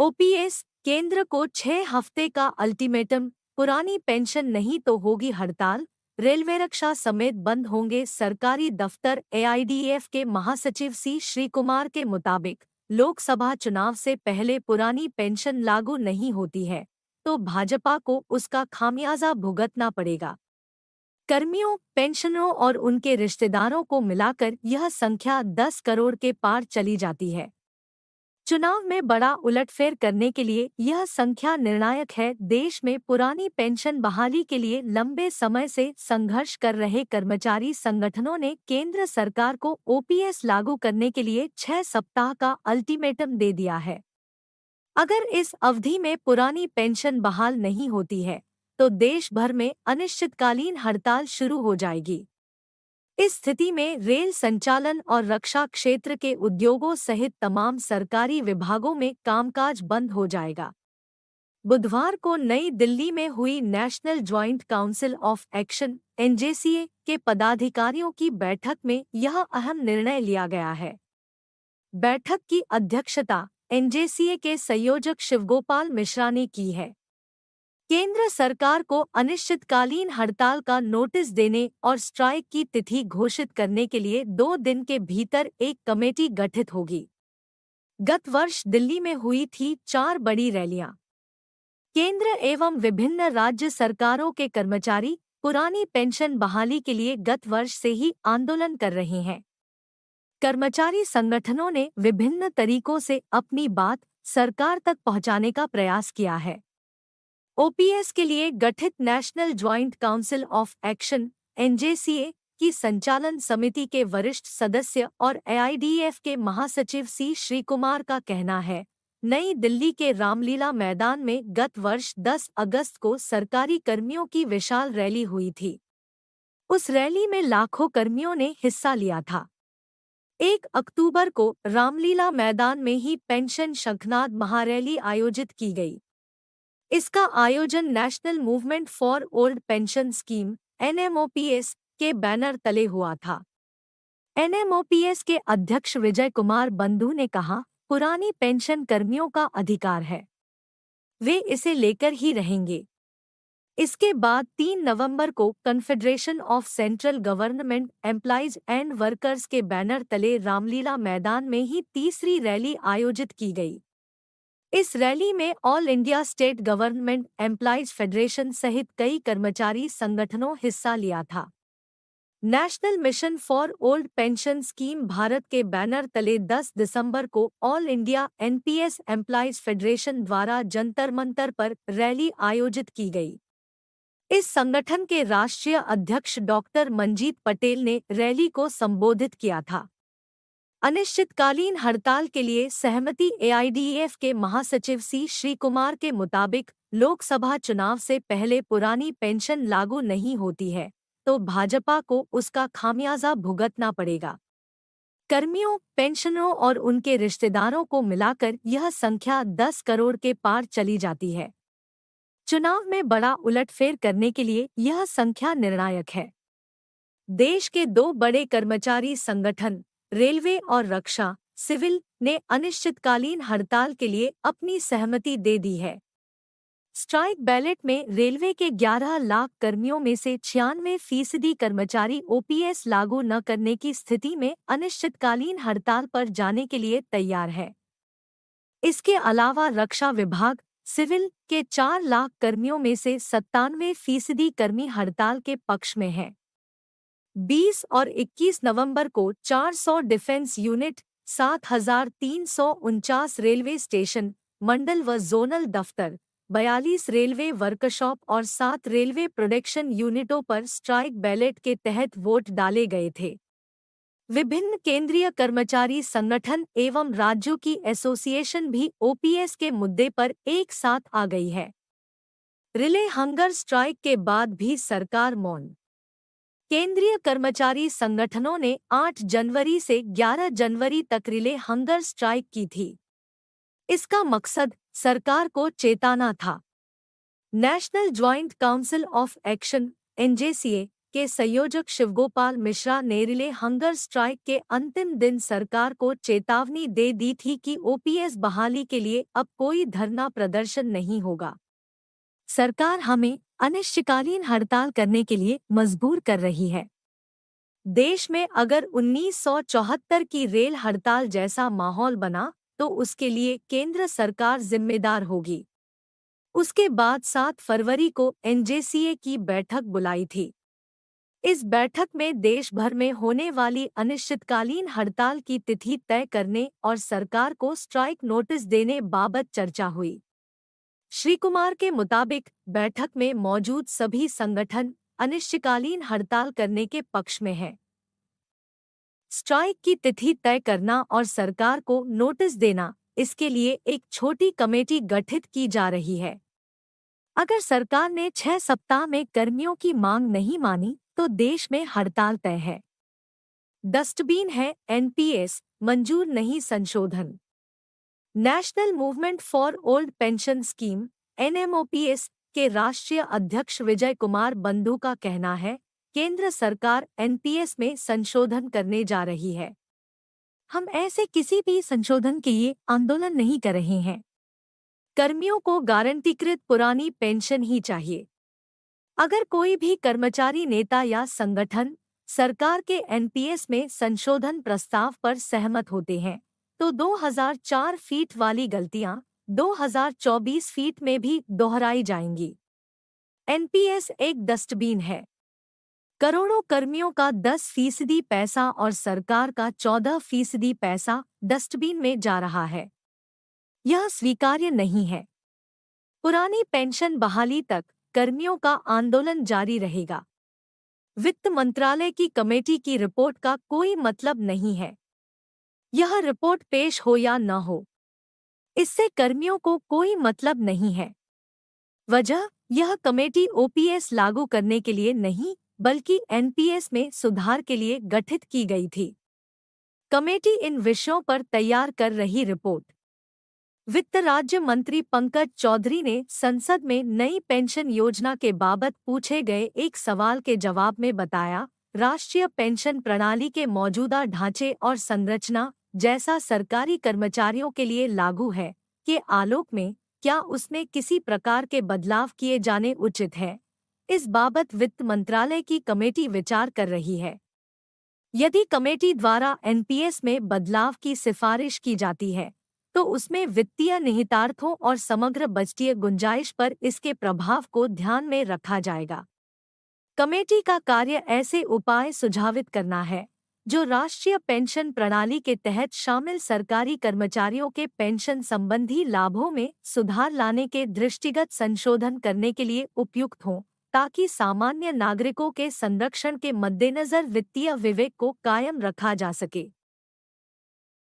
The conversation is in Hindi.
ओपीएस केंद्र को 6 हफ्ते का अल्टीमेटम, पुरानी पेंशन नहीं तो होगी हड़ताल। रेलवे रक्षा समेत बंद होंगे सरकारी दफ्तर। एआईडीएफ के महासचिव सी श्रीकुमार के मुताबिक लोकसभा चुनाव से पहले पुरानी पेंशन लागू नहीं होती है तो भाजपा को उसका खामियाजा भुगतना पड़ेगा। कर्मियों, पेंशनरों और उनके रिश्तेदारों को मिलाकर यह संख्या 10 करोड़ के पार चली जाती है। चुनाव में बड़ा उलटफेर करने के लिए यह संख्या निर्णायक है। देश में पुरानी पेंशन बहाली के लिए लंबे समय से संघर्ष कर रहे कर्मचारी संगठनों ने केंद्र सरकार को ओपीएस लागू करने के लिए 6 सप्ताह का अल्टीमेटम दे दिया है। अगर इस अवधि में पुरानी पेंशन बहाल नहीं होती है तो देश भर में अनिश्चितकालीन हड़ताल शुरू हो जाएगी। इस स्थिति में रेल संचालन और रक्षा क्षेत्र के उद्योगों सहित तमाम सरकारी विभागों में कामकाज बंद हो जाएगा। बुधवार को नई दिल्ली में हुई national joint council of action (NJCA) के पदाधिकारियों की बैठक में यह अहम निर्णय लिया गया है। बैठक की अध्यक्षता एनजेसीए के संयोजक शिवगोपाल मिश्रा ने की है। केंद्र सरकार को अनिश्चितकालीन हड़ताल का नोटिस देने और स्ट्राइक की तिथि घोषित करने के लिए 2 दिन के भीतर एक कमेटी गठित होगी। गत वर्ष दिल्ली में हुई थी 4 बड़ी रैलियां। केंद्र एवं विभिन्न राज्य सरकारों के कर्मचारी पुरानी पेंशन बहाली के लिए गत वर्ष से ही आंदोलन कर रहे हैं। कर्मचारी संगठनों ने विभिन्न तरीकों से अपनी बात सरकार तक पहुंचाने का प्रयास किया है। ओपीएस के लिए गठित national joint council of action (NJCA) की संचालन समिति के वरिष्ठ सदस्य और एआईडीएफ के महासचिव सी श्रीकुमार का कहना है, नई दिल्ली के रामलीला मैदान में गत वर्ष 10 अगस्त को सरकारी कर्मियों की विशाल रैली हुई थी। उस रैली में लाखों कर्मियों ने हिस्सा लिया था। 1 अक्टूबर को रामलीला मैदान में ही पेंशन शंखनाद महारैली आयोजित की गई। इसका आयोजन national movement for old pension scheme (NMOPS) के बैनर तले हुआ था। एनएमओपीएस के अध्यक्ष विजय कुमार बंधु ने कहा, पुरानी पेंशन कर्मियों का अधिकार है, वे इसे लेकर ही रहेंगे। इसके बाद 3 नवंबर को confederation of central government employees and workers के बैनर तले रामलीला मैदान में ही तीसरी रैली आयोजित की गई। इस रैली में all India state government employees federation सहित कई कर्मचारी संगठनों हिस्सा लिया था। National mission for old pension scheme Bharat के बैनर तले 10 दिसंबर को all India NPS employees federation द्वारा जंतर मंतर पर रैली आयोजित की गई। इस संगठन के राष्ट्रीय अध्यक्ष डॉक्टर मंजीत पटेल ने रैली को संबोधित किया था। अनिश्चितकालीन हड़ताल के लिए सहमति एआईडीएफ के महासचिव सी श्रीकुमार के मुताबिक लोकसभा चुनाव से पहले पुरानी पेंशन लागू नहीं होती है तो भाजपा को उसका खामियाजा भुगतना पड़ेगा। कर्मियों, पेंशनरों और उनके रिश्तेदारों को मिलाकर यह संख्या 10 करोड़ के पार चली जाती है। चुनाव में बड़ा उलटफेर करने के लिए यह संख्या निर्णायक है। देश के 2 बड़े कर्मचारी संगठन रेलवे और रक्षा सिविल ने अनिश्चितकालीन हड़ताल के लिए अपनी सहमति दे दी है। स्ट्राइक बैलेट में रेलवे के 11 लाख कर्मियों में से 96% कर्मचारी ओपीएस लागू न करने की स्थिति में अनिश्चितकालीन हड़ताल पर जाने के लिए तैयार है। इसके अलावा रक्षा विभाग सिविल के 4 लाख कर्मियों में से 97% कर्मी हड़ताल के पक्ष में हैं। 20 और 21 नवंबर को 400 डिफेंस यूनिट, 7,349 रेलवे स्टेशन, मंडल व जोनल दफ्तर, 42 रेलवे वर्कशॉप और 7 रेलवे प्रोडक्शन यूनिटों पर स्ट्राइक बैलेट के तहत वोट डाले गए थे। विभिन्न केंद्रीय कर्मचारी संगठन एवं राज्यों की एसोसिएशन भी ओपीएस के मुद्दे पर एक साथ आ गई है। रिले हंगर स्ट्राइक के बाद भी सरकार मौन। केंद्रीय कर्मचारी संगठनों ने 8 जनवरी से 11 जनवरी तक रिले हंगर स्ट्राइक की थी। इसका मकसद सरकार को चेताना था। National joint council of action (NJCA) के संयोजक शिवगोपाल मिश्रा ने रिले हंगर स्ट्राइक के अंतिम दिन सरकार को चेतावनी दे दी थी कि ओपीएस बहाली के लिए अब कोई धरना प्रदर्शन नहीं होगा। सरकार हमें अनिश्चितकालीन हड़ताल करने के लिए मजबूर कर रही है। देश में अगर 1974 की रेल हड़ताल जैसा माहौल बना तो उसके लिए केंद्र सरकार जिम्मेदार होगी। उसके बाद 7 फरवरी को एनजेसीए की बैठक बुलाई थी। इस बैठक में देश भर में होने वाली अनिश्चितकालीन हड़ताल की तिथि तय करने और सरकार को स्ट्राइक नोटिस देने बाबत चर्चा हुई। श्री कुमार के मुताबिक बैठक में मौजूद सभी संगठन अनिश्चितकालीन हड़ताल करने के पक्ष में हैं। स्ट्राइक की तिथि तय करना और सरकार को नोटिस देना, इसके लिए एक छोटी कमेटी गठित की जा रही है। अगर सरकार ने 6 सप्ताह में कर्मियों की मांग नहीं मानी तो देश में हड़ताल तय है। डस्टबिन है एनपीएस, मंजूर नहीं संशोधन। National movement for old pension scheme NMOPS के राष्ट्रीय अध्यक्ष विजय कुमार बंधु का कहना है, केंद्र सरकार एनपीएस में संशोधन करने जा रही है। हम ऐसे किसी भी संशोधन के लिए आंदोलन नहीं कर रहे हैं। कर्मियों को गारंटीकृत पुरानी पेंशन ही चाहिए। अगर कोई भी कर्मचारी नेता या संगठन सरकार के एनपीएस में संशोधन प्रस्ताव पर सहमत होते हैं तो 2004 फीट वाली गलतियां 2024 फीट में भी दोहराई जाएंगी। एनपीएस एक डस्टबिन है। करोड़ों कर्मियों का 10% पैसा और सरकार का 14% पैसा डस्टबिन में जा रहा है। यह स्वीकार्य नहीं है। पुरानी पेंशन बहाली तक कर्मियों का आंदोलन जारी रहेगा। वित्त मंत्रालय की कमेटी की रिपोर्ट का कोई मतलब नहीं है। यह रिपोर्ट पेश हो या न हो, इससे कर्मियों को कोई मतलब नहीं है। वजह, यह कमेटी ओपीएस लागू करने के लिए नहीं बल्कि एनपीएस में सुधार के लिए गठित की गई थी। कमेटी इन विषयों पर तैयार कर रही रिपोर्ट। वित्त राज्य मंत्री पंकज चौधरी ने संसद में नई पेंशन योजना के बाबत पूछे गए एक सवाल के जवाब में बताया, राष्ट्रीय पेंशन प्रणाली के मौजूदा ढांचे और संरचना जैसा सरकारी कर्मचारियों के लिए लागू है के आलोक में क्या उसमें किसी प्रकार के बदलाव किए जाने उचित है, इस बाबत वित्त मंत्रालय की कमेटी विचार कर रही है। यदि कमेटी द्वारा एनपीएस में बदलाव की सिफारिश की जाती है तो उसमें वित्तीय निहितार्थों और समग्र बजटीय गुंजाइश पर इसके प्रभाव को ध्यान में रखा जाएगा। कमेटी का कार्य ऐसे उपाय सुझावित करना है जो राष्ट्रीय पेंशन प्रणाली के तहत शामिल सरकारी कर्मचारियों के पेंशन संबंधी लाभों में सुधार लाने के दृष्टिगत संशोधन करने के लिए उपयुक्त हों, ताकि सामान्य नागरिकों के संरक्षण के मद्देनजर वित्तीय विवेक को कायम रखा जा सके।